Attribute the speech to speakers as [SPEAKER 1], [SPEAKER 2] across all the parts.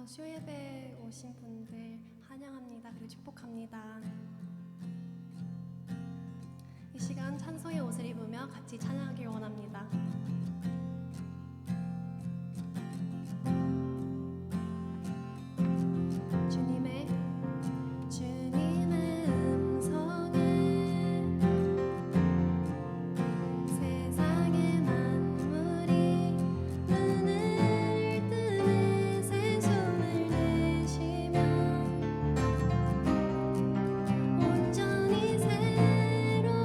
[SPEAKER 1] 쇼예배에 오신 분들 환영합니다. 그리고 축복합니다. 이 시간 찬송의 옷을 입으며 같이 찬양하길 원합니다. 주님의 음성에 세상의 만물이 눈을 뜨네 새 숨을 내쉬며 온전히 새로워지는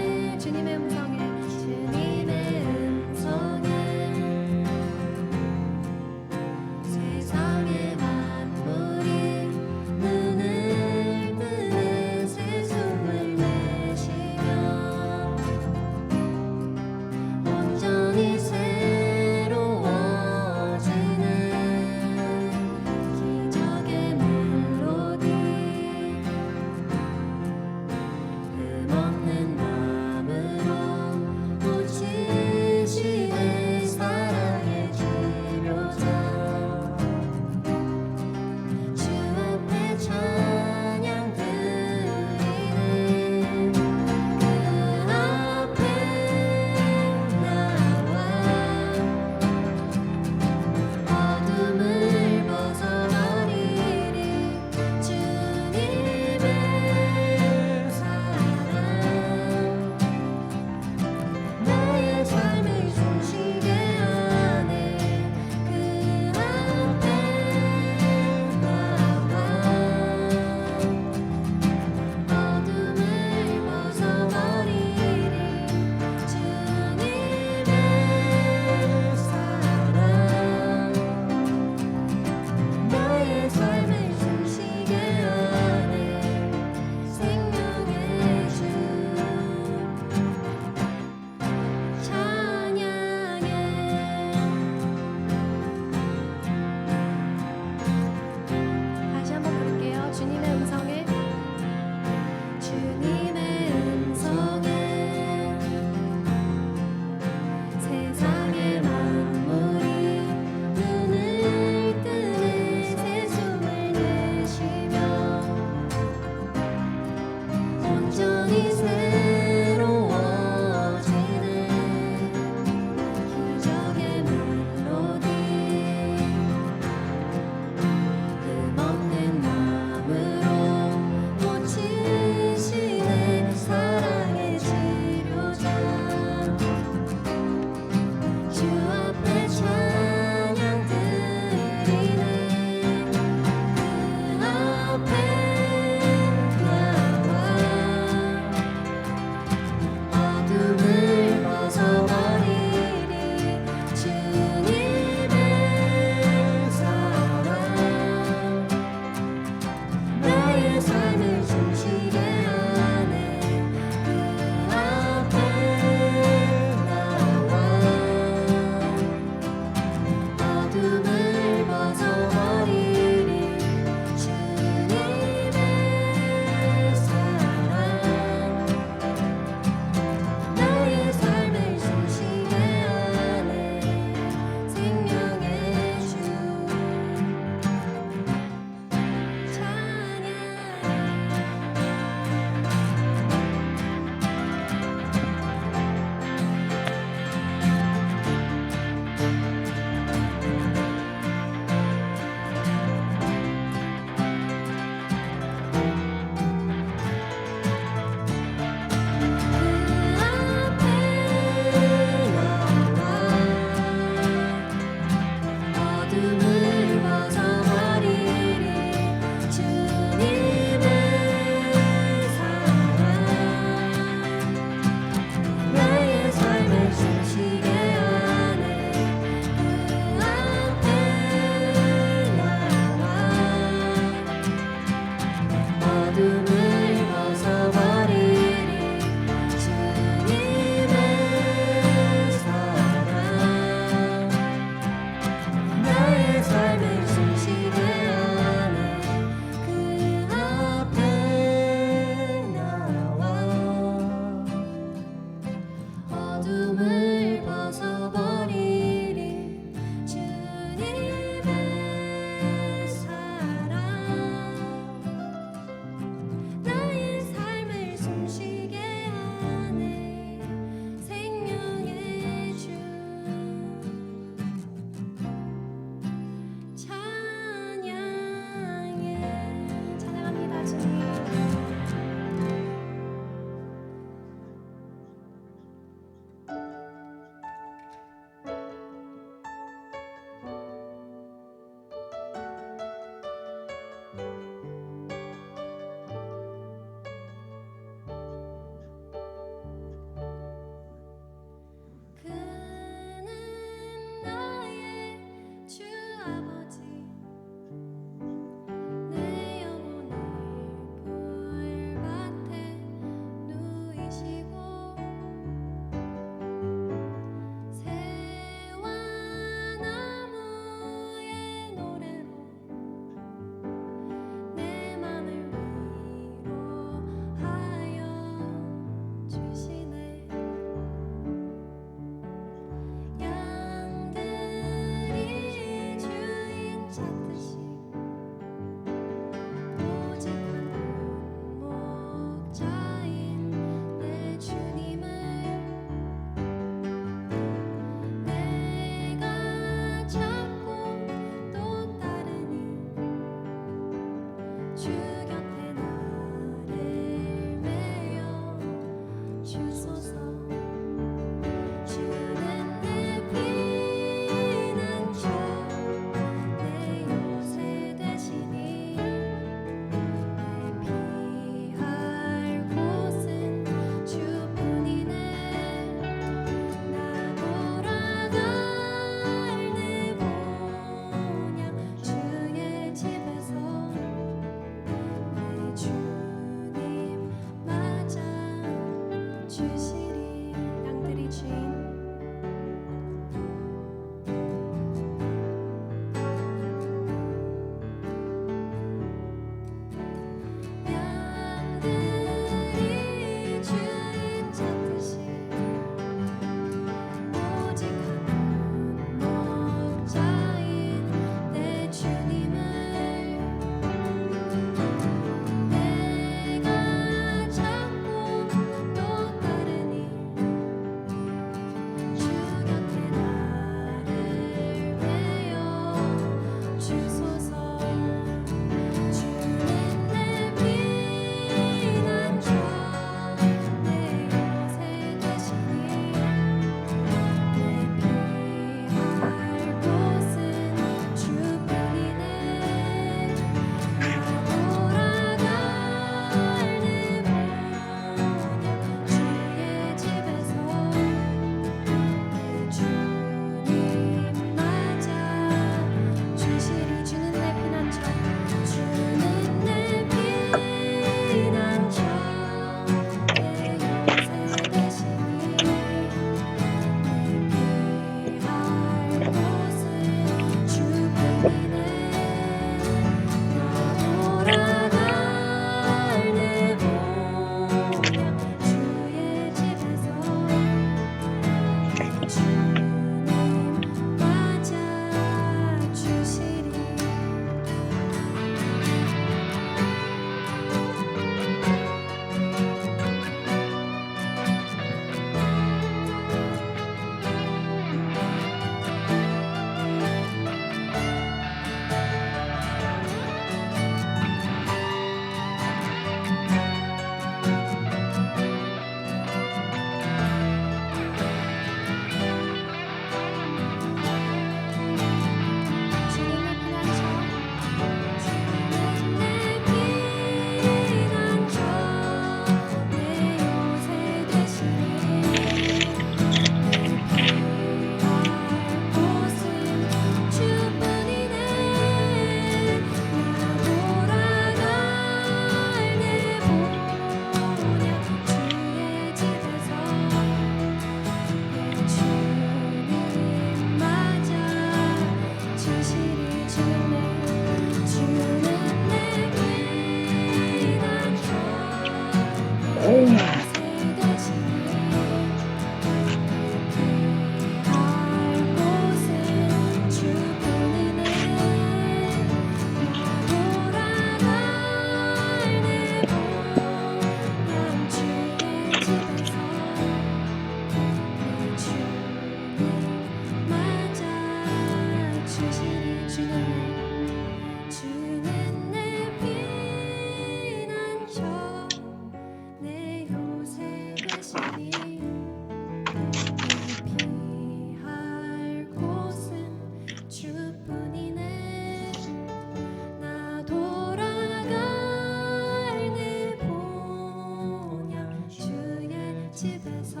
[SPEAKER 1] 주께서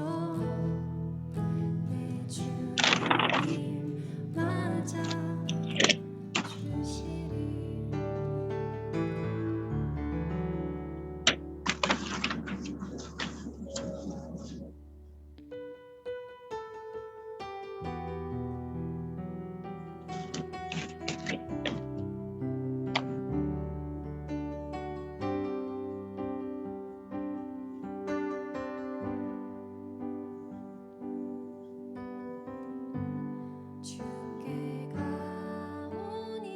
[SPEAKER 1] 내 주님 맞아 주시리. 주께 가오니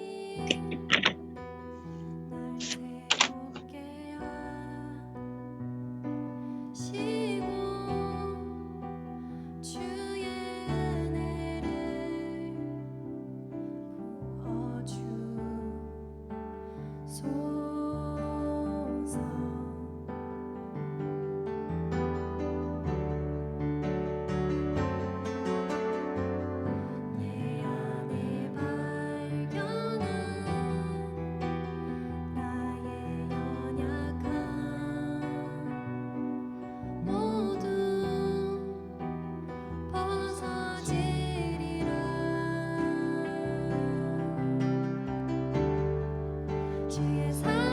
[SPEAKER 1] 날 새롭게 하시고 주의 은혜를 부어주소서. 내 안에 발견한 나의 연약함 모두 벗어지리라. 주의 사랑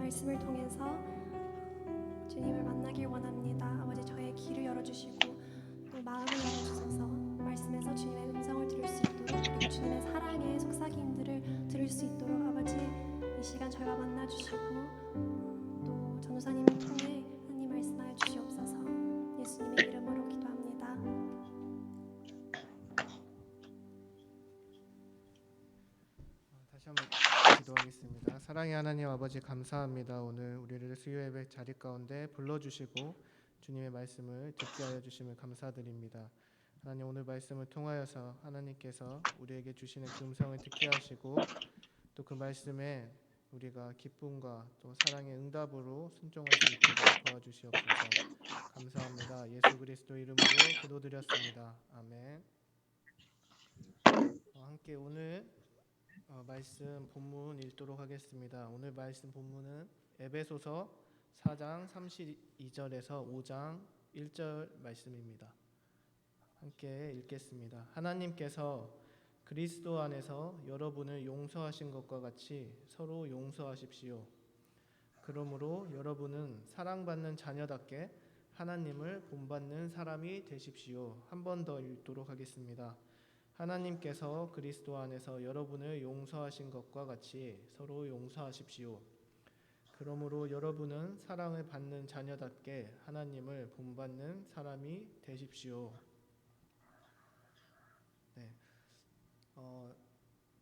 [SPEAKER 1] 말씀을 통해서 주님을 만나길 원합니다. 아버지, 저의 귀를 열어주시고 또 마음을 열어주셔서 말씀에서 주님의 음성을 들을 수 있도록, 그리고 주님의 사랑의 속삭임들을 들을 수 있도록 아버지, 이 시간 저희와 만나주시고 또 전도사님을 통해 하나님 말씀하여 주시옵소서. 예수님의 이름으로 기도합니다.
[SPEAKER 2] 다시 한번 기도하겠습니다. 사랑의 하나님 아버지, 감사합니다. 오늘 우리를 수요 예배 자리 가운데 불러주시고 주님의 말씀을 듣게 하여 주심을 감사드립니다. 하나님, 오늘 말씀을 통하여서 하나님께서 우리에게 주시는 그 음성을 듣게 하시고 또 그 말씀에 우리가 기쁨과 또 사랑의 응답으로 순종할 수 있도록 도와주시옵소서. 감사합니다. 예수 그리스도 이름으로 기도드렸습니다. 아멘. 함께 오늘 말씀 본문 읽도록 하겠습니다. 오늘 말씀 본문은 에베소서 4장 32절에서 5장 1절 말씀입니다. 함께 읽겠습니다. 하나님께서 그리스도 안에서 여러분을 용서하신 것과 같이 서로 용서하십시오. 그러므로 여러분은 사랑받는 자녀답게 하나님을 본받는 사람이 되십시오. 한 번 더 읽도록 하겠습니다. 하나님께서 그리스도 안에서 여러분을 용서하신 것과 같이 서로 용서하십시오. 그러므로 여러분은 사랑을 받는 자녀답게 하나님을 본받는 사람이 되십시오. 네,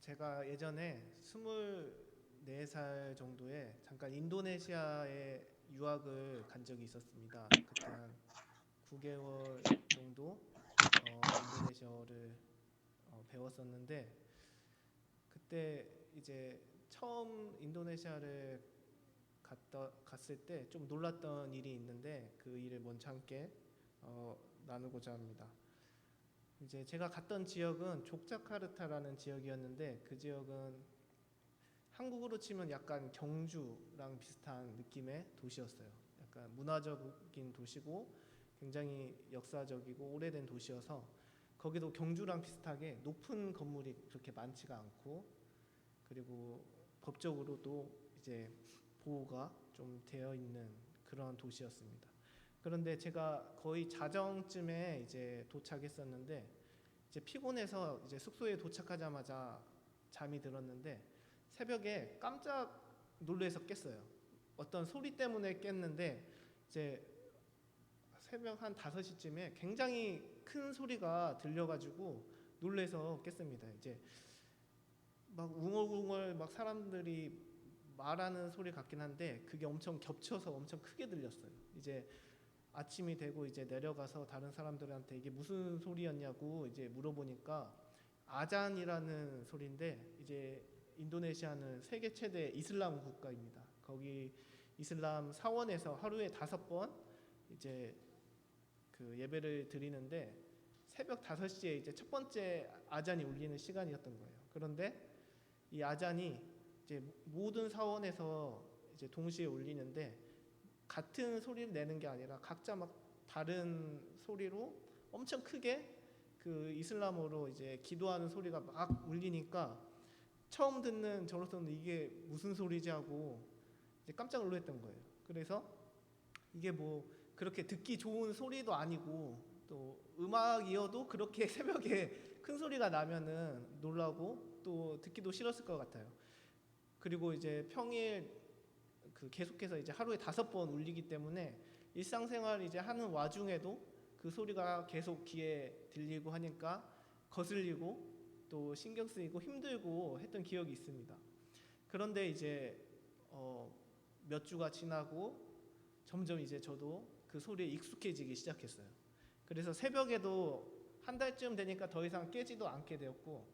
[SPEAKER 2] 제가 예전에 24살 정도에 잠깐 인도네시아에 유학을 간 적이 있었습니다. 그때 한 9개월 정도 인도네시아어를 배웠었는데, 그때 이제 처음 인도네시아를 갔을 때 좀 놀랐던 일이 있는데 그 일을 먼저 함께 나누고자 합니다. 이제 제가 갔던 지역은 족자카르타라는 지역이었는데, 그 지역은 한국으로 치면 약간 경주랑 비슷한 느낌의 도시였어요. 약간 문화적인 도시고 굉장히 역사적이고 오래된 도시여서, 거기도 경주랑 비슷하게 높은 건물이 그렇게 많지가 않고, 그리고 법적으로도 이제 보호가 좀 되어 있는 그런 도시였습니다. 그런데 제가 거의 자정쯤에 이제 도착했었는데, 이제 피곤해서 이제 숙소에 도착하자마자 잠이 들었는데 새벽에 깜짝 놀라서 깼어요. 어떤 소리 때문에 깼는데, 이제 새벽 한 5시쯤에 굉장히 큰 소리가 들려가지고 놀라서 깼습니다. 이제 막 웅얼웅얼 막 사람들이 말하는 소리 같긴 한데 그게 엄청 겹쳐서 엄청 크게 들렸어요. 이제 아침이 되고 이제 내려가서 다른 사람들한테 이게 무슨 소리였냐고 이제 물어보니까 아잔이라는 소리인데, 이제 인도네시아는 세계 최대 이슬람 국가입니다. 거기 이슬람 사원에서 하루에 5번 이제 그 예배를 드리는데, 새벽 5시에 이제 첫 번째 아잔이 울리는 시간이었던 거예요. 그런데 이 아잔이 이제 모든 사원에서 이제 동시에 울리는데 같은 소리를 내는 게 아니라 각자 막 다른 소리로 엄청 크게 그 이슬람어로 이제 기도하는 소리가 막 울리니까 처음 듣는 저로서는 이게 무슨 소리지 하고 이제 깜짝 놀랐던 거예요. 그래서 이게 뭐 그렇게 듣기 좋은 소리도 아니고 또 음악이어도 그렇게 새벽에 큰 소리가 나면은 놀라고 또 듣기도 싫었을 것 같아요. 그리고 이제 평일 그 계속해서 이제 하루에 5번 울리기 때문에 일상생활 이제 하는 와중에도 그 소리가 계속 귀에 들리고 하니까 거슬리고 또 신경 쓰이고 힘들고 했던 기억이 있습니다. 그런데 이제 몇 주가 지나고 점점 이제 저도 그 소리에 익숙해지기 시작했어요. 그래서 새벽에도 한 달쯤 되니까 더 이상 깨지도 않게 되었고,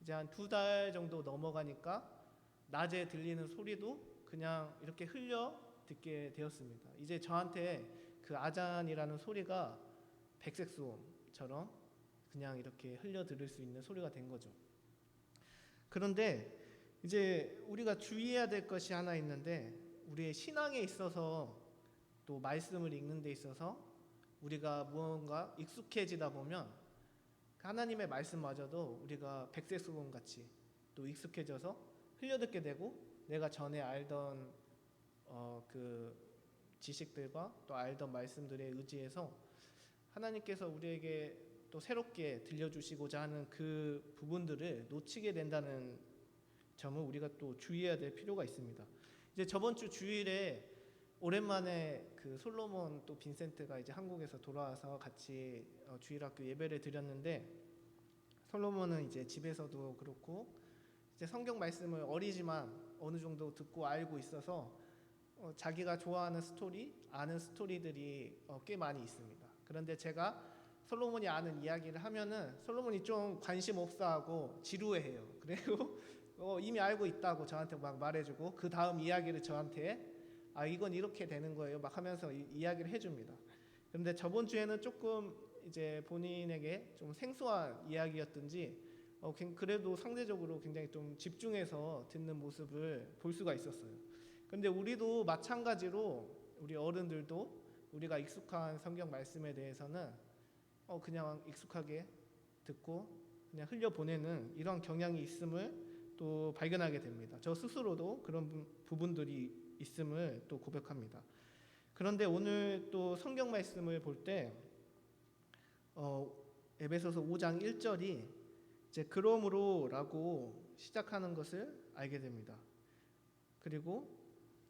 [SPEAKER 2] 이제 한 2달 정도 넘어가니까 낮에 들리는 소리도 그냥 이렇게 흘려 듣게 되었습니다. 이제 저한테 그 아잔이라는 소리가 백색 소음처럼 그냥 이렇게 흘려 들을 수 있는 소리가 된 거죠. 그런데 이제 우리가 주의해야 될 것이 하나 있는데, 우리의 신앙에 있어서 또 말씀을 읽는 데 있어서 우리가 무언가 익숙해지다 보면 하나님의 말씀마저도 우리가 백색 소음 같이 또 익숙해져서 흘려듣게 되고, 내가 전에 알던 그 지식들과 또 알던 말씀들에 의지해서 하나님께서 우리에게 또 새롭게 들려주시고자 하는 그 부분들을 놓치게 된다는 점을 우리가 또 주의해야 될 필요가 있습니다. 이제 저번 주 주일에 오랜만에 그 솔로몬 또 빈센트가 이제 한국에서 돌아와서 같이 주일학교 예배를 드렸는데, 솔로몬은 이제 집에서도 그렇고 이제 성경 말씀을 어리지만 어느 정도 듣고 알고 있어서 자기가 좋아하는 스토리, 아는 스토리들이 꽤 많이 있습니다. 그런데 제가 솔로몬이 아는 이야기를 하면은 솔로몬이 좀 관심 없어하고 지루해해요. 그리고 이미 알고 있다고 저한테 막 말해주고 그 다음 이야기를 저한테 이건 이렇게 되는 거예요 막 하면서 이야기를 해줍니다. 그런데 저번 주에는 조금 이제 본인에게 좀 생소한 이야기였든지 그래도 상대적으로 굉장히 좀 집중해서 듣는 모습을 볼 수가 있었어요. 그런데 우리도 마찬가지로 우리 어른들도 우리가 익숙한 성경 말씀에 대해서는 그냥 익숙하게 듣고 그냥 흘려보내는 이런 경향이 있음을 또 발견하게 됩니다. 저 스스로도 그런 부분들이 있음을 또 고백합니다. 그런데 오늘 또 성경 말씀을 볼 때 에베소서 5장 1절이 이제 그러므로라고 시작하는 것을 알게 됩니다. 그리고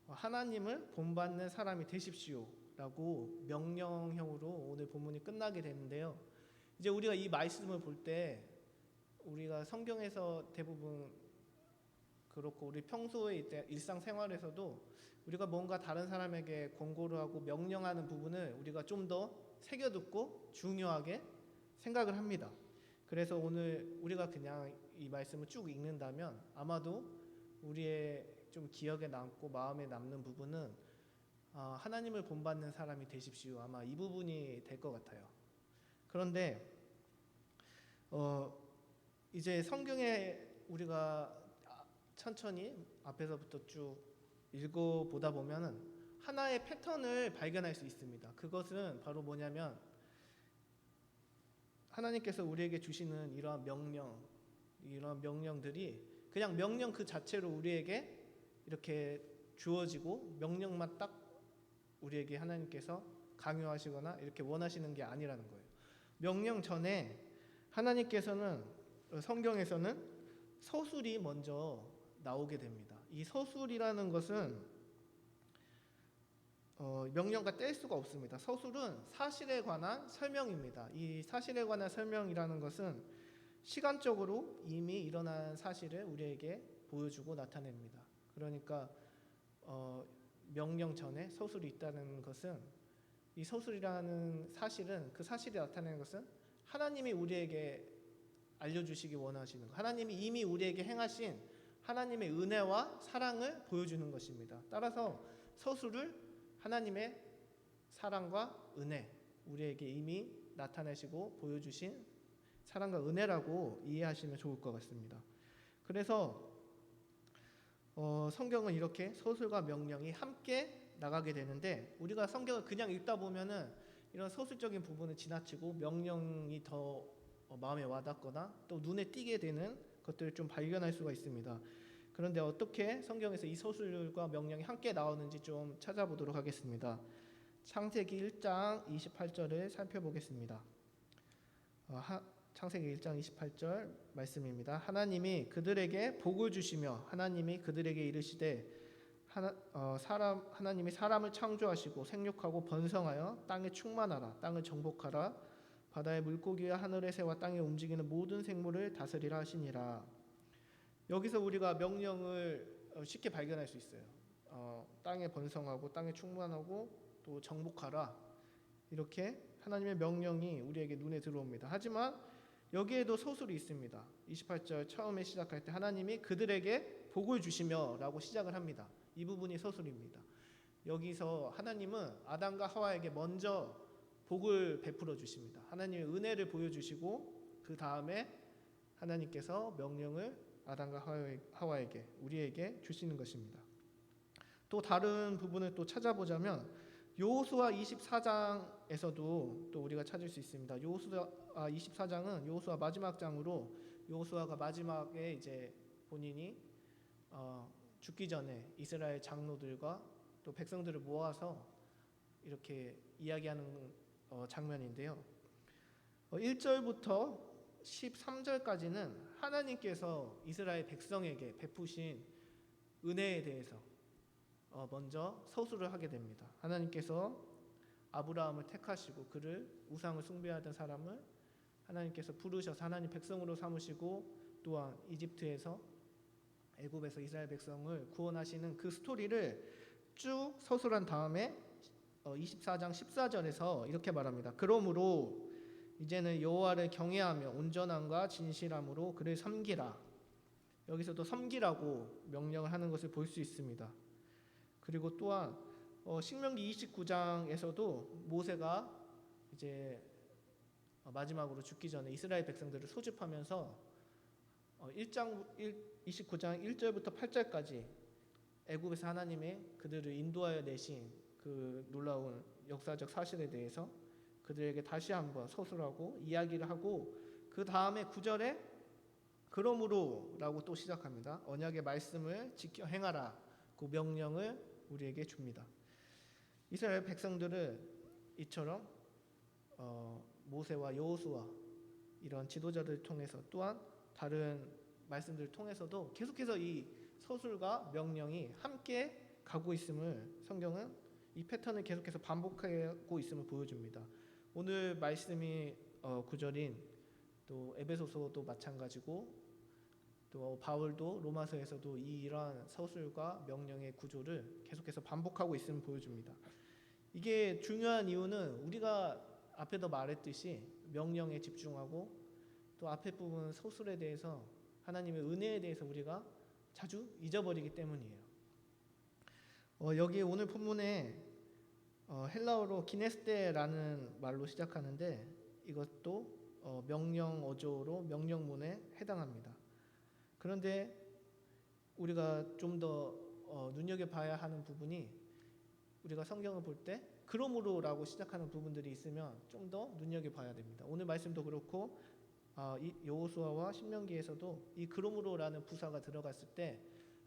[SPEAKER 2] 하나님을 본받는 사람이 되십시오라고 명령형으로 오늘 본문이 끝나게 되는데요. 이제 우리가 이 말씀을 볼 때 우리가 성경에서 대부분 그렇고 우리 평소에 일상생활에서도 우리가 뭔가 다른 사람에게 권고를 하고 명령하는 부분을 우리가 좀 더 새겨듣고 중요하게 생각을 합니다. 그래서 오늘 우리가 그냥 이 말씀을 쭉 읽는다면 아마도 우리의 좀 기억에 남고 마음에 남는 부분은 하나님을 본받는 사람이 되십시오. 아마 이 부분이 될 것 같아요. 그런데 이제 성경에 우리가 천천히 앞에서부터 쭉 읽어보다 보면은 하나의 패턴을 발견할 수 있습니다. 그것은 바로 뭐냐면 하나님께서 우리에게 주시는 이러한 명령들이 그냥 명령 그 자체로 우리에게 이렇게 주어지고 명령만 딱 우리에게 하나님께서 강요하시거나 이렇게 원하시는 게 아니라는 거예요. 명령 전에 하나님께서는 성경에서는 서술이 먼저 나오게 됩니다. 이 서술이라는 것은 명령과 뗄 수가 없습니다. 서술은 사실에 관한 설명입니다. 이 사실에 관한 설명이라는 것은 시간적으로 이미 일어난 사실을 우리에게 보여주고 나타냅니다. 그러니까 명령 전에 서술이 있다는 것은 이 서술이라는 사실은 그 사실이 나타내는 것은 하나님이 우리에게 알려주시기 원하시는 것, 하나님이 이미 우리에게 행하신 하나님의 은혜와 사랑을 보여주는 것입니다. 따라서 서술을 하나님의 사랑과 은혜, 우리에게 이미 나타내시고 보여주신 사랑과 은혜라고 이해하시면 좋을 것 같습니다. 그래서 성경은 이렇게 서술과 명령이 함께 나가게 되는데 우리가 성경을 그냥 읽다 보면은 이런 서술적인 부분을 지나치고 명령이 더 마음에 와닿거나 또 눈에 띄게 되는 것들을 좀 발견할 수가 있습니다. 그런데 어떻게 성경에서 이 서술과 명령이 함께 나오는지 좀 찾아보도록 하겠습니다. 창세기 1장 28절을 살펴보겠습니다. 창세기 1장 28절 말씀입니다. 하나님이 그들에게 복을 주시며 하나님이 그들에게 이르시되 하나님이 사람을 창조하시고 생육하고 번성하여 땅에 충만하라 땅을 정복하라 바다의 물고기와 하늘의 새와 땅에 움직이는 모든 생물을 다스리라 하시니라. 여기서 우리가 명령을 쉽게 발견할 수 있어요. 땅에 번성하고 땅에 충만하고 또 정복하라 이렇게 하나님의 명령이 우리에게 눈에 들어옵니다. 하지만 여기에도 서술이 있습니다. 28절 처음에 시작할 때 하나님이 그들에게 복을 주시며 라고 시작을 합니다. 이 부분이 서술입니다. 여기서 하나님은 아담과 하와에게 먼저 복을 베풀어 주십니다. 하나님의 은혜를 보여주시고 그 다음에 하나님께서 명령을 아담과 하와에게 우리에게 주시는 것입니다. 또 다른 부분을 또 찾아보자면 여호수아 24장에서도 또 우리가 찾을 수 있습니다. 여호수아 24장은 여호수아 마지막 장으로 여호수아가 마지막에 이제 본인이 죽기 전에 이스라엘 장로들과 또 백성들을 모아서 이렇게 이야기하는 장면인데요. 1절부터 13절까지는 하나님께서 이스라엘 백성에게 베푸신 은혜에 대해서 먼저 서술을 하게 됩니다. 하나님께서 아브라함을 택하시고 그를 우상을 숭배하던 사람을 하나님께서 부르셔서 하나님 백성으로 삼으시고 또한 이집트에서 애굽에서 이스라엘 백성을 구원하시는 그 스토리를 쭉 서술한 다음에 24장 14절에서 이렇게 말합니다. 그러므로 이제는 여호와를 경외하며 온전함과 진실함으로 그를 섬기라. 여기서도 섬기라고 명령을 하는 것을 볼 수 있습니다. 그리고 또한 신명기 29장에서도 모세가 이제 마지막으로 죽기 전에 이스라엘 백성들을 소집하면서 29장 1절부터 8절까지 애굽에서 하나님의 그들을 인도하여 내신 그 놀라운 역사적 사실에 대해서 그들에게 다시 한번 서술하고 이야기를 하고 그 다음에 9절에 그러므로 라고 또 시작합니다. 언약의 말씀을 지켜 행하라 그 명령을 우리에게 줍니다. 이스라엘 백성들은 이처럼 모세와 여호수아 이런 지도자들을 통해서 또한 다른 말씀들을 통해서도 계속해서 이 서술과 명령이 함께 가고 있음을 성경은 이 패턴을 계속해서 반복하고 있음을 보여줍니다. 오늘 말씀이 9절인 또 에베소서도 마찬가지고 또 바울도 로마서에서도 이러한 서술과 명령의 구조를 계속해서 반복하고 있음을 보여줍니다. 이게 중요한 이유는 우리가 앞에도 말했듯이 명령에 집중하고 또 앞에 부분 서술에 대해서 하나님의 은혜에 대해서 우리가 자주 잊어버리기 때문이에요. 여기 오늘 본문에 헬라어로 기네스테라는 말로 시작하는데 이것도 명령 어조로 명령문에 해당합니다. 그런데 우리가 좀 더 눈여겨봐야 하는 부분이 우리가 성경을 볼 때 그러므로라고 시작하는 부분들이 있으면 좀 더 눈여겨봐야 됩니다. 오늘 말씀도 그렇고 이 여호수아와 신명기에서도 이 그러므로라는 부사가 들어갔을 때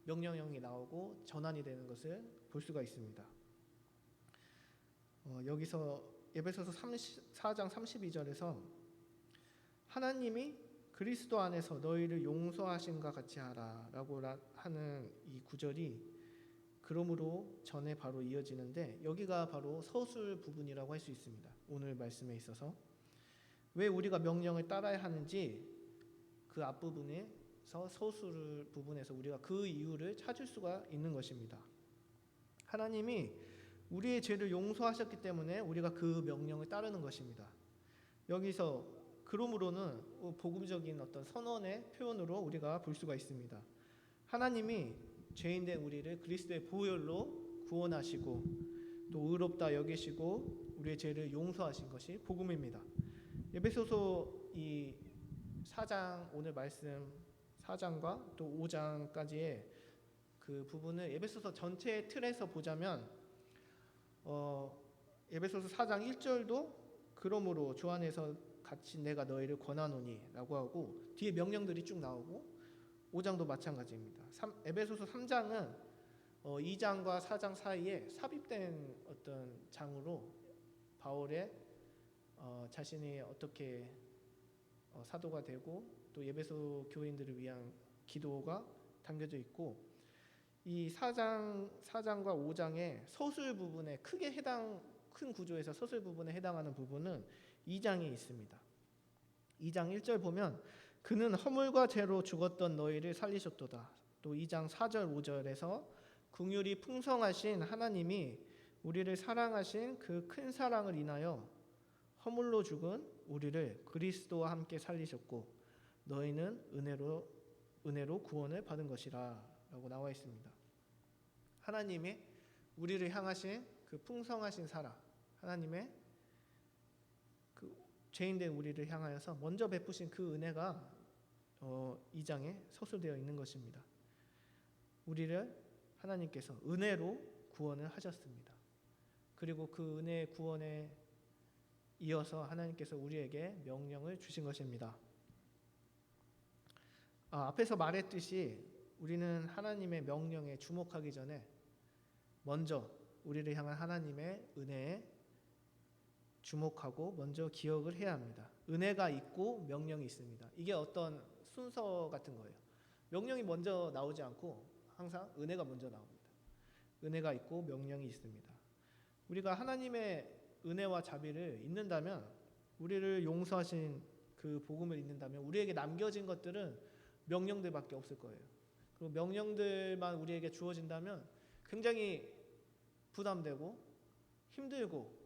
[SPEAKER 2] 명령형이 나오고 전환이 되는 것을 볼 수가 있습니다. 여기서 에베소서 4장 32절에서 하나님이 그리스도 안에서 너희를 용서하신과 같이 하라 라고 하는 이 구절이 그러므로 전에 바로 이어지는데 여기가 바로 서술 부분이라고 할 수 있습니다. 오늘 말씀에 있어서 왜 우리가 명령을 따라야 하는지 그 앞부분에서 서술 부분에서 우리가 그 이유를 찾을 수가 있는 것입니다. 하나님이 우리의 죄를 용서하셨기 때문에 우리가 그 명령을 따르는 것입니다. 여기서 그러므로는 복음적인 어떤 선언의 표현으로 우리가 볼 수가 있습니다. 하나님이 죄인된 우리를 그리스도의 보혈로 구원하시고 또 의롭다 여기시고 우리의 죄를 용서하신 것이 복음입니다. 에베소서 이 4장 오늘 말씀 4장과 또 5장까지의 그 부분을 에베소서 전체의 틀에서 보자면 에베소서 4장 1절도 그러므로 주 안에서 같이 내가 너희를 권하노니 라고 하고 뒤에 명령들이 쭉 나오고 5장도 마찬가지입니다. 에베소서 3장은 2장과 4장 사이에 삽입된 어떤 장으로 바울의 자신이 어떻게 사도가 되고 또 에베소 교인들을 위한 기도가 담겨져 있고 이 4장과 5장의 서술 부분에 큰 구조에서 서술 부분에 해당하는 부분은 2장에 있습니다. 2장 1절 보면 그는 허물과 죄로 죽었던 너희를 살리셨도다. 또 2장 4절 5절에서 긍휼이 풍성하신 하나님이 우리를 사랑하신 그 큰 사랑을 인하여 허물로 죽은 우리를 그리스도와 함께 살리셨고 너희는 은혜로 구원을 받은 것이라 라고 나와 있습니다. 하나님이 우리를 향하신 그 풍성하신 사랑, 하나님의 그 죄인된 우리를 향하여서 먼저 베푸신 그 은혜가 2장에 서술되어 있는 것입니다. 우리를 하나님께서 은혜로 구원을 하셨습니다. 그리고 그 은혜의 구원에 이어서 하나님께서 우리에게 명령을 주신 것입니다. 앞에서 말했듯이 우리는 하나님의 명령에 주목하기 전에 먼저 우리를 향한 하나님의 은혜에 주목하고 먼저 기억을 해야 합니다. 은혜가 있고 명령이 있습니다. 이게 어떤 순서 같은 거예요. 명령이 먼저 나오지 않고 항상 은혜가 먼저 나옵니다. 은혜가 있고 명령이 있습니다. 우리가 하나님의 은혜와 자비를 잊는다면, 우리를 용서하신 그 복음을 잊는다면 우리에게 남겨진 것들은 명령들밖에 없을 거예요. 그리고 명령들만 우리에게 주어진다면 굉장히 부담되고 힘들고,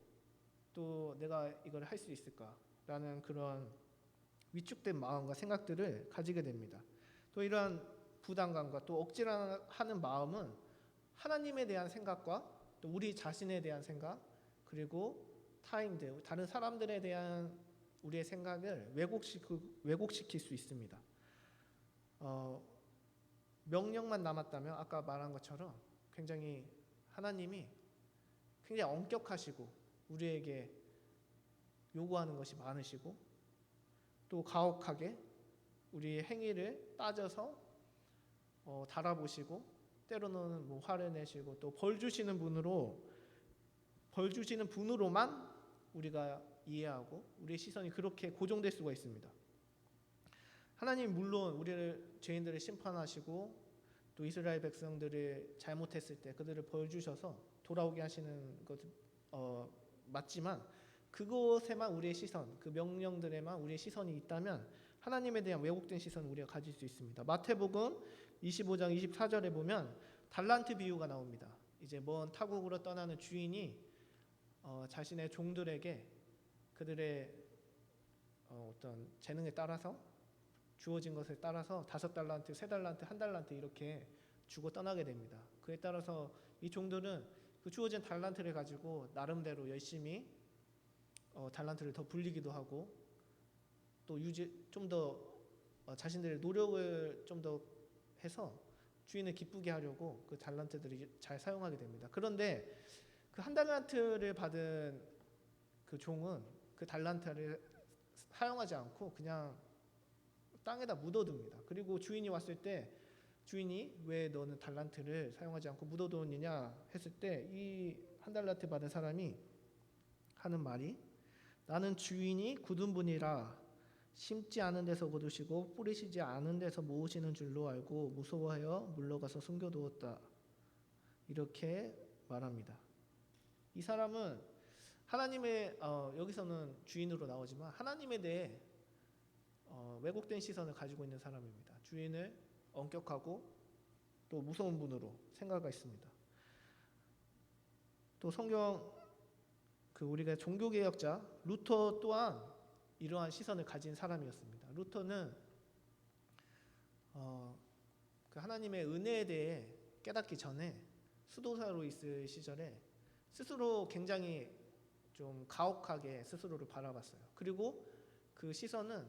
[SPEAKER 2] 또 내가 이걸 할 수 있을까라는 그런 위축된 마음과 생각들을 가지게 됩니다. 또 이러한 부담감과 또 억지하는 마음은 하나님에 대한 생각과 또 우리 자신에 대한 생각, 그리고 타인들, 다른 사람들에 대한 우리의 생각을 왜곡시킬 수 있습니다. 명령만 남았다면 아까 말한 것처럼 굉장히 하나님이 굉장히 엄격하시고 우리에게 요구하는 것이 많으시고, 또 가혹하게 우리의 행위를 따져서 달아보시고, 때로는 뭐 화를 내시고, 또 벌 주시는 분으로만 우리가 이해하고 우리의 시선이 그렇게 고정될 수가 있습니다. 하나님 물론 우리를, 죄인들을 심판하시고 또 이스라엘 백성들을 잘못했을 때 그들을 벌 주셔서 돌아오게 하시는 것 맞지만, 그곳에만 우리의 시선, 그 명령들에만 우리의 시선이 있다면 하나님에 대한 왜곡된 시선을 우리가 가질 수 있습니다. 마태복음 25장 24절에 보면 달란트 비유가 나옵니다. 이제 먼 타국으로 떠나는 주인이 자신의 종들에게 그들의 어떤 재능에 따라서, 주어진 것에 따라서 5달란트, 3달란트, 1달란트 이렇게 주고 떠나게 됩니다. 그에 따라서 이 종들은 그 주어진 달란트를 가지고 나름대로 열심히 달란트를 더 불리기도 하고, 또 좀 더 자신들의 노력을 좀 더 해서 주인을 기쁘게 하려고 그 달란트들이 잘 사용하게 됩니다. 그런데 그 1달란트를 받은 그 종은 그 달란트를 사용하지 않고 그냥 땅에다 묻어둡니다. 그리고 주인이 왔을 때, 주인이 왜 너는 달란트를 사용하지 않고 묻어두었느냐 했을 때, 이 1달란트 받은 사람이 하는 말이, 나는 주인이 굳은 분이라 심지 않은 데서 거두시고 뿌리시지 않은 데서 모으시는 줄로 알고 무서워하여 물러가서 숨겨두었다, 이렇게 말합니다. 이 사람은 하나님의 여기서는 주인으로 나오지만 하나님에 대해 왜곡된 시선을 가지고 있는 사람입니다. 주인을 엄격하고 또 무서운 분으로 생각하고 있습니다. 또 성경 우리가 종교개혁자 루터 또한 이러한 시선을 가진 사람이었습니다. 루터는 그 하나님의 은혜에 대해 깨닫기 전에 수도사로 있을 시절에 스스로 굉장히 좀 가혹하게 스스로를 바라봤어요. 그리고 그 시선은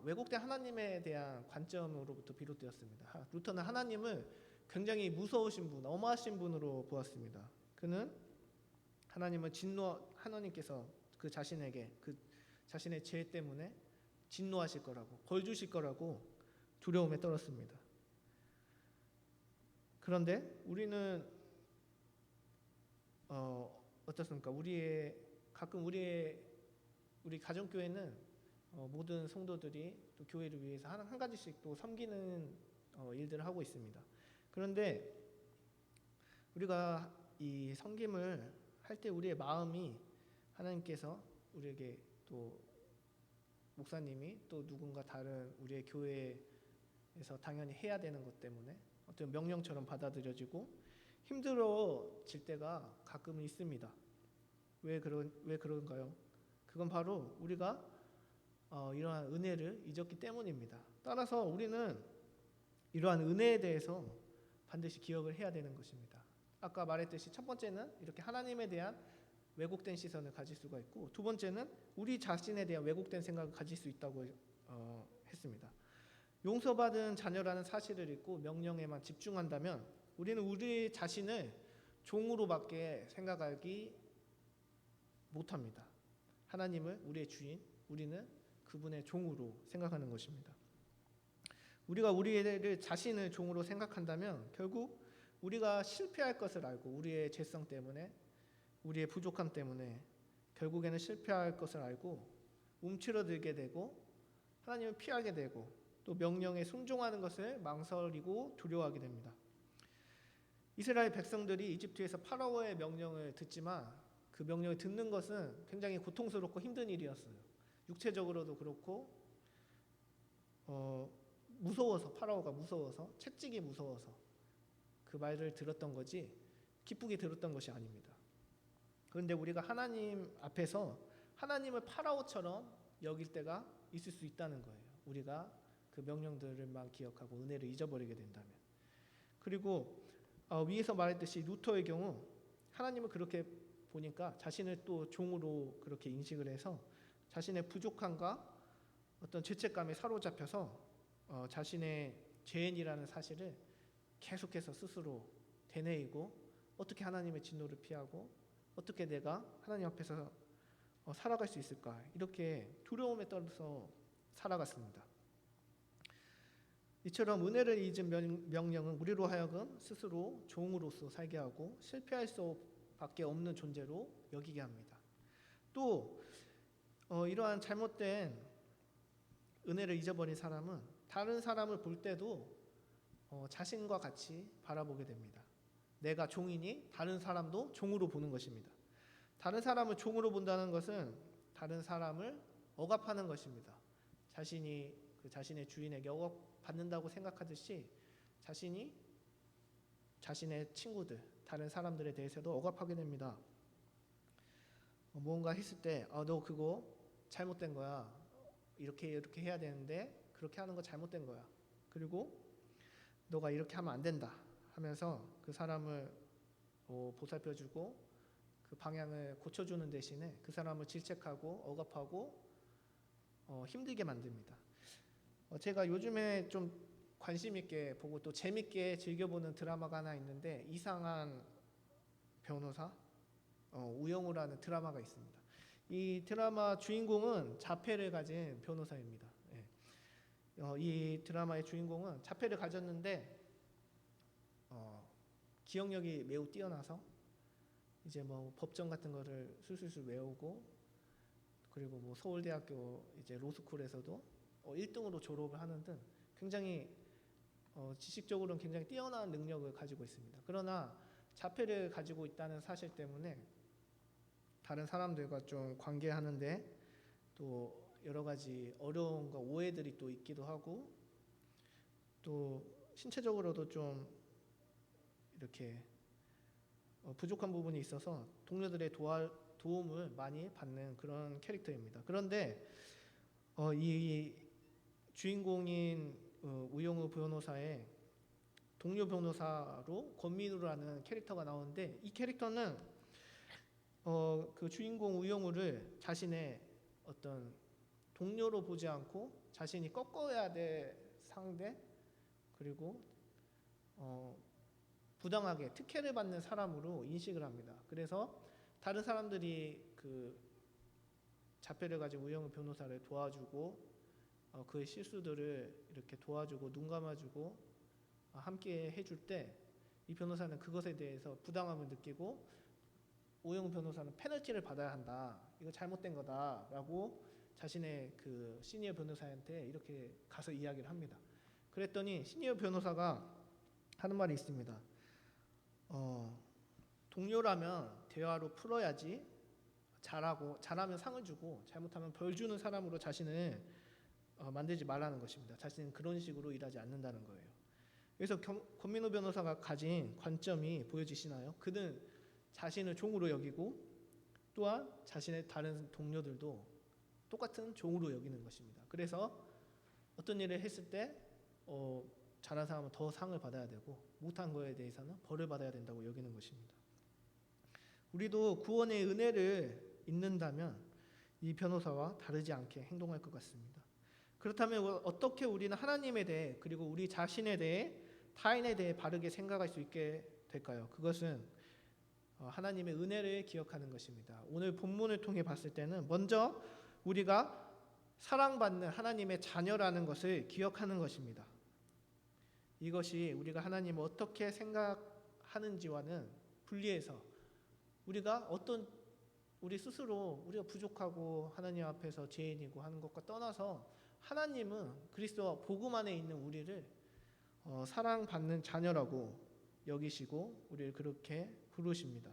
[SPEAKER 2] 왜곡된 하나님에 대한 관점으로부터 비롯되었습니다. 루터는 하나님을 굉장히 무서우신 분, 엄하신 분으로 보았습니다. 그는 하나님은 하나님께서 그 자신에게 그 자신의 죄 때문에 진노하실 거라고, 벌 주실 거라고 두려움에 떨었습니다. 그런데 우리는 어떻습니까? 가끔 우리 가정교회는 모든 성도들이 또 교회를 위해서 한 가지씩 또 섬기는 일들을 하고 있습니다. 그런데 우리가 이 섬김을 할 때 우리의 마음이, 하나님께서 우리에게 또 목사님이 또 누군가 다른 우리의 교회에서 당연히 해야 되는 것 때문에 어떤 명령처럼 받아들여지고 힘들어질 때가 가끔은 있습니다. 왜 그런가요? 그건 바로 우리가 이러한 은혜를 잊었기 때문입니다. 따라서 우리는 이러한 은혜에 대해서 반드시 기억을 해야 되는 것입니다. 아까 말했듯이 첫 번째는 이렇게 하나님에 대한 왜곡된 시선을 가질 수가 있고, 두 번째는 우리 자신에 대한 왜곡된 생각을 가질 수 있다고 했습니다. 용서받은 자녀라는 사실을 잊고 명령에만 집중한다면 우리는 우리 자신을 종으로밖에 생각하기 못합니다. 하나님을 우리의 주인, 우리는 그분의 종으로 생각하는 것입니다. 우리가 우리를 자신을 종으로 생각한다면 결국 우리가 실패할 것을 알고 우리의 죄성 때문에 우리의 부족함 때문에 결국에는 실패할 것을 알고 움츠러들게 되고 하나님을 피하게 되고 또 명령에 순종하는 것을 망설이고 두려워하게 됩니다. 이스라엘 백성들이 이집트에서 파라오의 명령을 듣지만 그 명령을 듣는 것은 굉장히 고통스럽고 힘든 일이었어요. 육체적으로도 그렇고 무서워서, 파라오가 무서워서, 채찍이 무서워서 그 말을 들었던 거지 기쁘게 들었던 것이 아닙니다. 그런데 우리가 하나님 앞에서 하나님을 파라오처럼 여길 때가 있을 수 있다는 거예요. 우리가 그 명령들만 기억하고 은혜를 잊어버리게 된다면. 그리고 위에서 말했듯이 루터의 경우 하나님을 그렇게 보니까 자신을 또 종으로 그렇게 인식을 해서 자신의 부족함과 어떤 죄책감에 사로잡혀서 자신의 죄인이라는 사실을 계속해서 스스로 되뇌이고 어떻게 하나님의 진노를 피하고 어떻게 내가 하나님 앞에서 살아갈 수 있을까 이렇게 두려움에 떨어서 살아갔습니다. 이처럼 은혜를 잊은 명령은 우리로 하여금 스스로 종으로서 살게 하고 실패할 수밖에 없는 존재로 여기게 합니다. 또 이러한 잘못된 은혜를 잊어버린 사람은 다른 사람을 볼 때도 자신과 같이 바라보게 됩니다. 내가 종이니 다른 사람도 종으로 보는 것입니다. 다른 사람을 종으로 본다는 것은 다른 사람을 억압하는 것입니다. 자신이 자신의 주인에게 억압받는다고 생각하듯이 자신이 자신의 친구들, 다른 사람들에 대해서도 억압하게 됩니다. 뭔가 했을 때 너 그거 잘못된 거야. 이렇게 해야 되는데 그렇게 하는 거 잘못된 거야. 그리고 너가 이렇게 하면 안 된다 하면서 그 사람을 보살펴주고 그 방향을 고쳐주는 대신에 그 사람을 질책하고 억압하고 힘들게 만듭니다. 제가 요즘에 좀 관심 있게 보고 또 재밌게 즐겨보는 드라마가 하나 있는데 이상한 변호사 우영우라는 드라마가 있습니다. 이 드라마 주인공은 자폐를 가진 변호사입니다. 이 드라마의 주인공은 자폐를 가졌는데 기억력이 매우 뛰어나서 이제 뭐 법정 같은 거를 술술술 외우고 그리고 뭐 서울대학교 이제 로스쿨에서도 1등으로 졸업을 하는 등 굉장히 지식적으로는 굉장히 뛰어난 능력을 가지고 있습니다. 그러나 자폐를 가지고 있다는 사실 때문에 다른 사람들과 좀 관계하는데 또 여러 가지 어려움과 오해들이 또 있기도 하고 또 신체적으로도 좀 이렇게 부족한 부분이 있어서 동료들의 도움을 많이 받는 그런 캐릭터입니다. 그런데 이 주인공인 우영우 변호사의 동료 변호사로 권민우라는 캐릭터가 나오는데 이 캐릭터는 그 주인공 우영우를 자신의 어떤 동료로 보지 않고 자신이 꺾어야 될 상대 그리고 부당하게 특혜를 받는 사람으로 인식을 합니다. 그래서 다른 사람들이 그 자폐를 가진 우영우 변호사를 도와주고 그의 실수들을 이렇게 도와주고 눈 감아주고 함께 해줄 때 이 변호사는 그것에 대해서 부당함을 느끼고 우영우 변호사는 페널티를 받아야 한다. 이거 잘못된 거다라고 자신의 그 시니어 변호사한테 이렇게 가서 이야기를 합니다. 그랬더니 시니어 변호사가 하는 말이 있습니다. 동료라면 대화로 풀어야지 잘하면 상을 주고 잘못하면 벌 주는 사람으로 자신을 만들지 말라는 것입니다. 자신은 그런 식으로 일하지 않는다는 거예요. 그래서 권민우 변호사가 가진 관점이 보여지시나요? 그는 자신을 종으로 여기고 또한 자신의 다른 동료들도 똑같은 종으로 여기는 것입니다. 그래서 어떤 일을 했을 때 잘한 사람은 더 상을 받아야 되고 못한 거에 대해서는 벌을 받아야 된다고 여기는 것입니다. 우리도 구원의 은혜를 잊는다면 이 변호사와 다르지 않게 행동할 것 같습니다. 그렇다면 어떻게 우리는 하나님에 대해 그리고 우리 자신에 대해 타인에 대해 바르게 생각할 수 있게 될까요? 그것은 하나님의 은혜를 기억하는 것입니다. 오늘 본문을 통해 봤을 때는 먼저 우리가 사랑받는 하나님의 자녀라는 것을 기억하는 것입니다. 이것이 우리가 하나님을 어떻게 생각하고 하는지와는 분리해서 우리 스스로 우리가 부족하고 하나님 앞에서 죄인이고 하는 것과 떠나서 하나님은 그리스도 복음 안에 있는 우리를 사랑받는 자녀라고 여기시고 우리를 그렇게 부르십니다.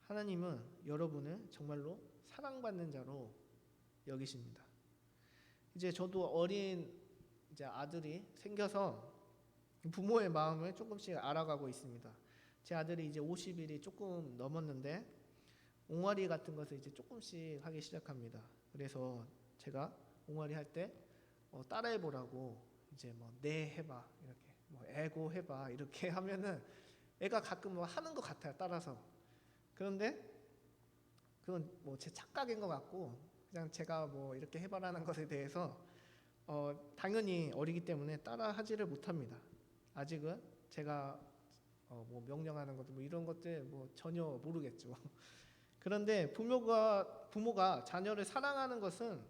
[SPEAKER 2] 하나님은 여러분을 정말로 사랑받는 자로 여기십니다. 이제 저도 어린 아들이 생겨서 부모의 마음을 조금씩 알아가고 있습니다. 제 아들이 이제 50일이 조금 넘었는데 옹알이 같은 것을 이제 조금씩 하기 시작합니다. 그래서 제가 옹알이 할 때 따라해 보라고 이제 네 해봐 이렇게 애고 해봐 이렇게 하면은 애가 가끔 하는 것 같아요, 따라서. 그런데 그건 제 착각인 것 같고 그냥 제가 이렇게 해봐라는 것에 대해서 당연히 어리기 때문에 따라하지를 못합니다. 아직은 제가 명령하는 것도 이런 것들 전혀 모르겠죠. 그런데 부모가 자녀를 사랑하는 것은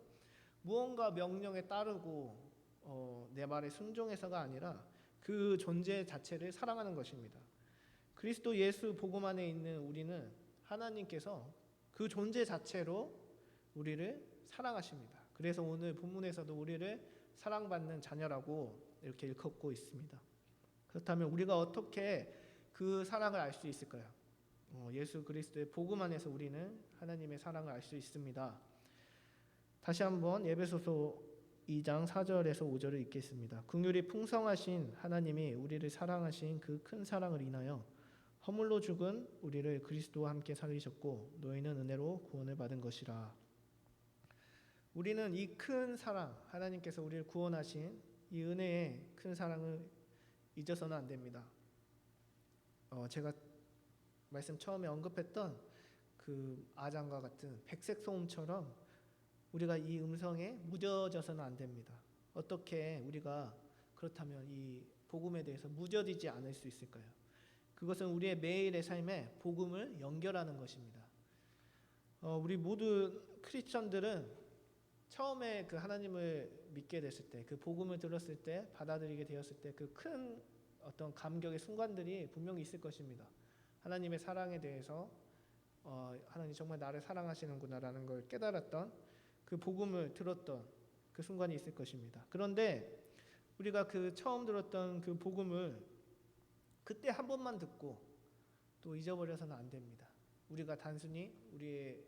[SPEAKER 2] 무언가 명령에 따르고 내 말에 순종해서가 아니라 그 존재 자체를 사랑하는 것입니다. 그리스도 예수 복음 안에 있는 우리는 하나님께서 그 존재 자체로 우리를 사랑하십니다. 그래서 오늘 본문에서도 우리를 사랑받는 자녀라고 이렇게 일컫고 있습니다. 그렇다면 우리가 어떻게 그 사랑을 알 수 있을까요? 예수 그리스도의 복음 안에서 우리는 하나님의 사랑을 알 수 있습니다. 다시 한번 에베소서 2장 4절에서 5절을 읽겠습니다. 긍휼이 풍성하신 하나님이 우리를 사랑하신 그 큰 사랑을 인하여 허물로 죽은 우리를 그리스도와 함께 살리셨고 너희는 은혜로 구원을 받은 것이라. 우리는 이 큰 사랑, 하나님께서 우리를 구원하신 이 은혜의 큰 사랑을 잊어서는 안 됩니다. 제가 말씀 처음에 언급했던 그 아장과 같은 백색 소음처럼 우리가 이 음성에 무뎌져서는 안 됩니다. 어떻게 우리가 그렇다면 이 복음에 대해서 무뎌지지 않을 수 있을까요? 그것은 우리의 매일의 삶에 복음을 연결하는 것입니다. 우리 모든 크리스천들은 처음에 그 하나님을 믿게 됐을 때, 그 복음을 들었을 때, 받아들이게 되었을 때 그 큰 어떤 감격의 순간들이 분명히 있을 것입니다. 하나님의 사랑에 대해서 하나님 정말 나를 사랑하시는구나라는 걸 깨달았던 그 복음을 들었던 그 순간이 있을 것입니다. 그런데 우리가 그 처음 들었던 그 복음을 그때 한 번만 듣고 또 잊어버려서는 안 됩니다. 우리가 단순히 우리의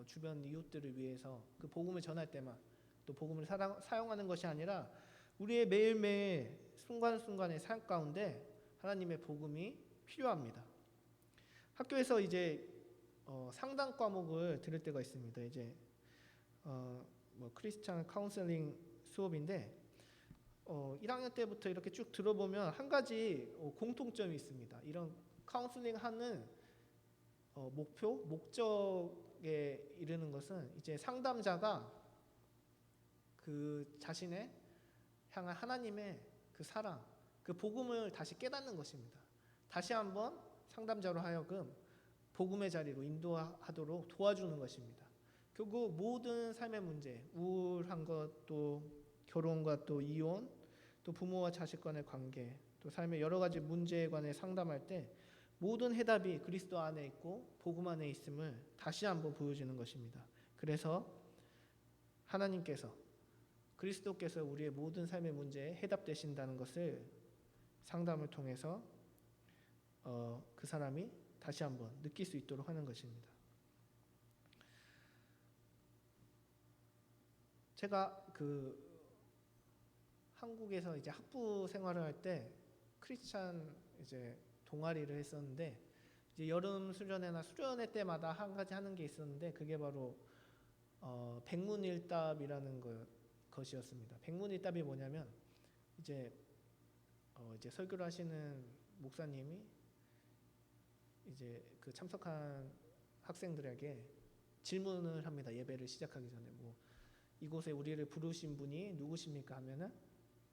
[SPEAKER 2] 주변 이웃들을 위해서 그 복음을 전할 때만 또 복음을 사용하는 것이 아니라 우리의 매일매일 순간순간의 삶 가운데 하나님의 복음이 필요합니다. 학교에서 이제 상담 과목을 들을 때가 있습니다. 이제 크리스찬 카운셀링 수업인데 1학년 때부터 이렇게 쭉 들어보면 한 가지 공통점이 있습니다. 이런 카운슬링 하는 목적에 이르는 것은 이제 상담자가 그 자신의 향한 하나님의 그 사랑, 그 복음을 다시 깨닫는 것입니다. 다시 한번 상담자로 하여금 복음의 자리로 인도하도록 도와주는 것입니다. 결국 모든 삶의 문제, 우울한 것, 또 결혼과 또 이혼, 또 부모와 자식 간의 관계, 또 삶의 여러 가지 문제에 관해 상담할 때 모든 해답이 그리스도 안에 있고 복음 안에 있음을 다시 한번 보여주는 것입니다. 그래서 하나님께서 그리스도께서 우리의 모든 삶의 문제에 해답되신다는 것을 상담을 통해서 그 사람이 다시 한번 느낄 수 있도록 하는 것입니다. 제가 한국에서 이제 학부 생활을 할 때 크리스찬 이제 동아리를 했었는데 이제 여름 수련회나 수련회 때마다 한 가지 하는 게 있었는데 그게 바로 백문일답이라는 것이었습니다. 백문일답이 뭐냐면 이제 설교를 하시는 목사님이 이제 그 참석한 학생들에게 질문을 합니다. 예배를 시작하기 전에 이곳에 우리를 부르신 분이 누구십니까 하면은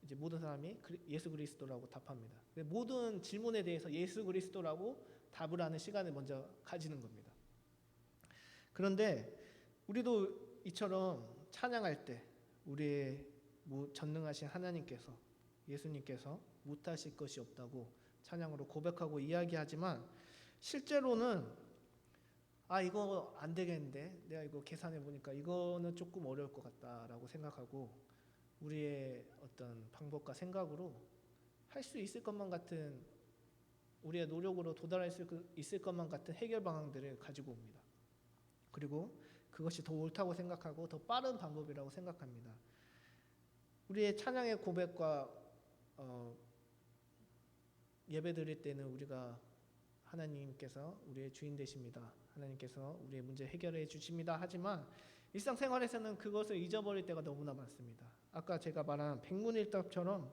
[SPEAKER 2] 이제 모든 사람이 예수 그리스도라고 답합니다. 모든 질문에 대해서 예수 그리스도라고 답을 하는 시간을 먼저 가지는 겁니다. 그런데 우리도 이처럼 찬양할 때 우리의 전능하신 하나님께서 예수님께서 못하실 것이 없다고 찬양으로 고백하고 이야기하지만 실제로는 이거 안 되겠는데, 내가 이거 계산해 보니까 이거는 조금 어려울 것 같다라고 생각하고 우리의 어떤 방법과 생각으로 할 수 있을 것만 같은, 우리의 노력으로 도달할 수 있을 것만 같은 해결 방안들을 가지고 옵니다. 그리고 그것이 더 옳다고 생각하고 더 빠른 방법이라고 생각합니다. 우리의 찬양의 고백과 예배 드릴 때는 우리가 하나님께서 우리의 주인 되십니다, 하나님께서 우리의 문제 해결해 주십니다 하지만 일상생활에서는 그것을 잊어버릴 때가 너무나 많습니다. 아까 제가 말한 백문일답처럼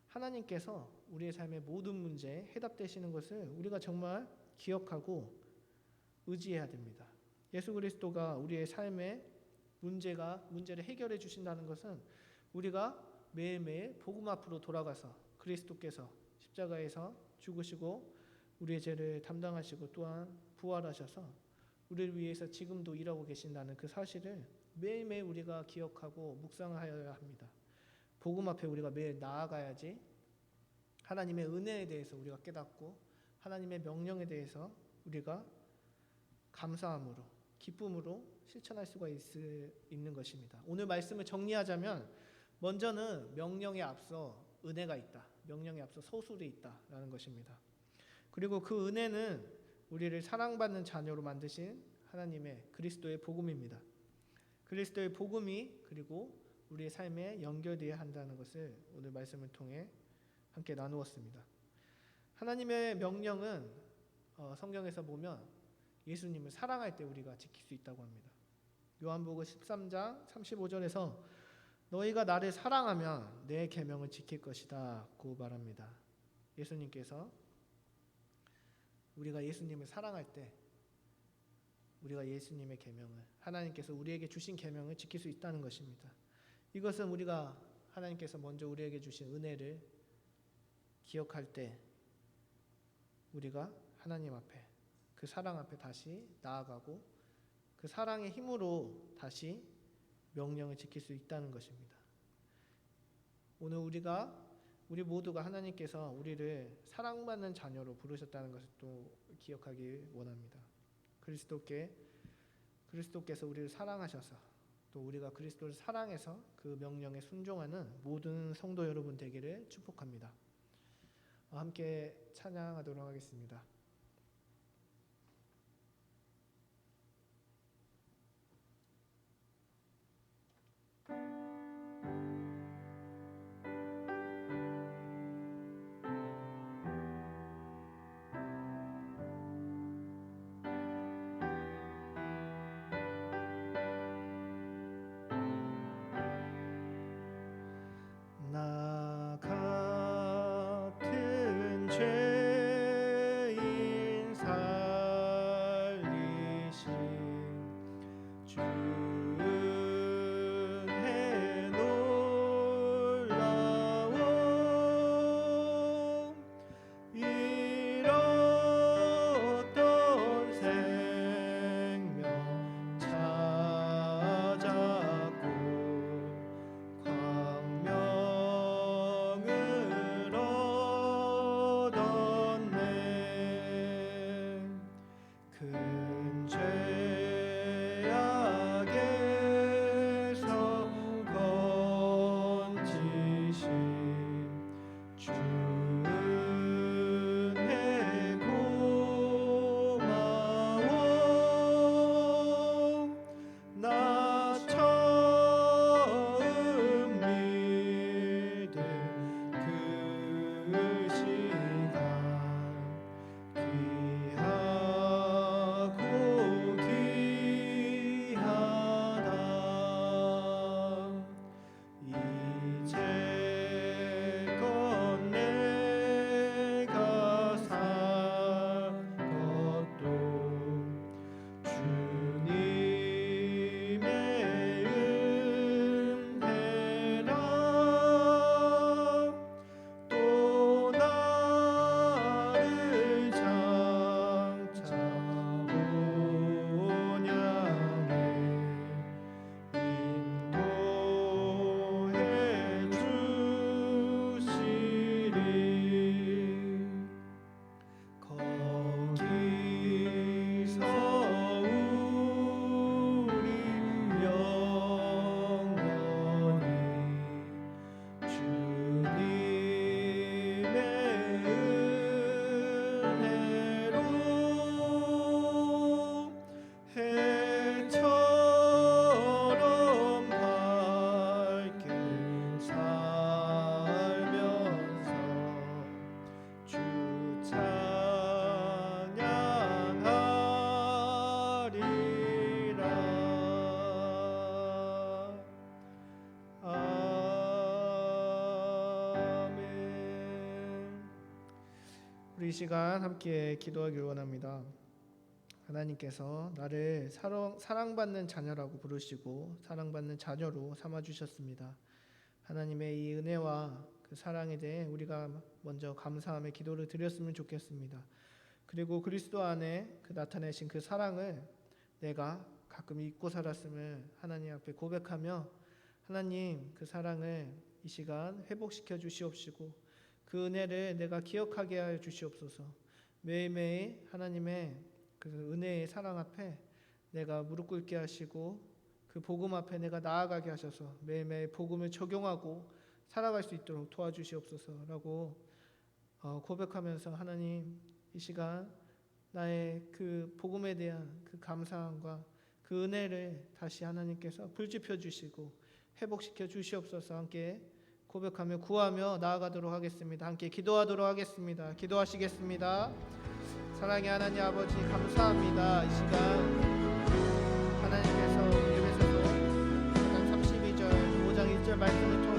[SPEAKER 2] 하나님께서 우리의 삶의 모든 문제에 해답되시는 것을 우리가 정말 기억하고 의지해야 됩니다. 예수 그리스도가 우리의 삶의 문제를 해결해 주신다는 것은 우리가 매일매일 복음 앞으로 돌아가서 그리스도께서 십자가에서 죽으시고 우리의 죄를 담당하시고 또한 부활하셔서 우리를 위해서 지금도 일하고 계신다는 그 사실을 매일매일 우리가 기억하고 묵상하여야 합니다. 복음 앞에 우리가 매일 나아가야지 하나님의 은혜에 대해서 우리가 깨닫고 하나님의 명령에 대해서 우리가 감사함으로 기쁨으로 실천할 수가 있는 것입니다. 오늘 말씀을 정리하자면 먼저는 명령에 앞서 은혜가 있다, 명령에 앞서 서술이 있다라는 것입니다. 그리고 그 은혜는 우리를 사랑받는 자녀로 만드신 하나님의 그리스도의 복음입니다. 그리스도의 복음이 그리고 우리의 삶에 연결되어야 한다는 것을 오늘 말씀을 통해 함께 나누었습니다. 하나님의 명령은 성경에서 보면 예수님을 사랑할 때 우리가 지킬 수 있다고 합니다. 요한복음 13장 35절에서 너희가 나를 사랑하면 내 계명을 지킬 것이다 고 말합니다. 예수님께서 우리가 예수님을 사랑할 때 우리가 예수님의 계명을, 하나님께서 우리에게 주신 계명을 지킬 수 있다는 것입니다. 이것은 우리가 하나님께서 먼저 우리에게 주신 은혜를 기억할 때 우리가 하나님 앞에, 그 사랑 앞에 다시 나아가고 그 사랑의 힘으로 다시 명령을 지킬 수 있다는 것입니다. 오늘 우리 모두가 하나님께서 우리를 사랑받는 자녀로 부르셨다는 것을 또 기억하길 원합니다. 그리스도께서 우리를 사랑하셔서 또 우리가 그리스도를 사랑해서 그 명령에 순종하는 모든 성도 여러분 되기를 축복합니다. 함께 찬양하도록 하겠습니다. 나 같은 죄인 살리신 주 은혜 놀라워 잃었던 생명 찾았고 광명을 얻었네. 큰 죄악에 우리 이 시간 함께 기도하길 원합니다. 하나님께서 나를 사랑받는 자녀라고 부르시고 사랑받는 자녀로 삼아주셨습니다. 하나님의 이 은혜와 그 사랑에 대해 우리가 먼저 감사함의 기도를 드렸으면 좋겠습니다. 그리고 그리스도 안에 그 나타내신 그 사랑을 내가 가끔 잊고 살았음을 하나님 앞에 고백하며 하나님 그 사랑을 이 시간 회복시켜 주시옵시고 그 은혜를 내가 기억하게 하여 주시옵소서. 매일매일 하나님의 그 은혜의 사랑 앞에 내가 무릎 꿇게 하시고 그 복음 앞에 내가 나아가게 하셔서 매일매일 복음을 적용하고 살아갈 수 있도록 도와주시옵소서라고 고백하면서 하나님 이 시간 나의 그 복음에 대한 그 감사함과 그 은혜를 다시 하나님께서 불지펴 주시고 회복시켜 주시옵소서. 함께 고백하며 구하며 나아가도록 하겠습니다. 함께 기도하도록 하겠습니다. 기도하시겠습니다. 사랑의 하나님 아버지 감사합니다. 이 시간 하나님께서 예배소서 4장 32절 5장 1절 말씀을 통해